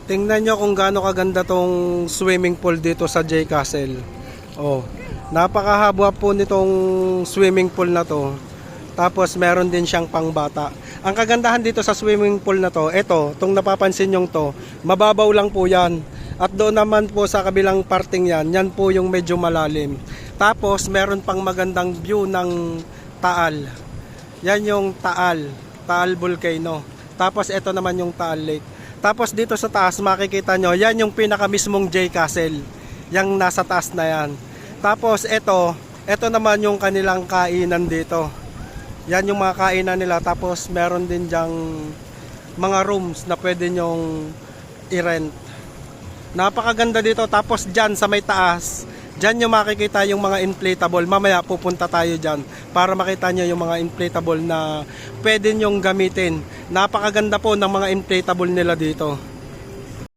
Tingnan nyo kung gaano kaganda tong swimming pool dito sa J Castle. Oh, napakahaba po nitong swimming pool na to. Tapos meron din siyang pangbata. Ang kagandahan dito sa swimming pool na to, tong napapansin nyo to, mababaw lang po yan. At doon naman po sa kabilang parting yan po yung medyo malalim. Tapos meron pang magandang view ng Taal. Yan yung Taal Volcano. Tapos ito naman yung Taal Lake. Tapos dito sa taas makikita nyo, yan yung pinaka mismong J Castle. Yang nasa taas na yan. Tapos ito naman yung kanilang kainan dito. Yan yung mga kainan nila. Tapos meron din dyang mga rooms na pwede nyong i-rent. Napakaganda dito. Tapos dyan sa may taas, dyan yung makikita yung mga inflatable. Mamaya pupunta tayo dyan para makita nyo yung mga inflatable na pwede nyong gamitin. Napakaganda po ng mga inflatable nila dito.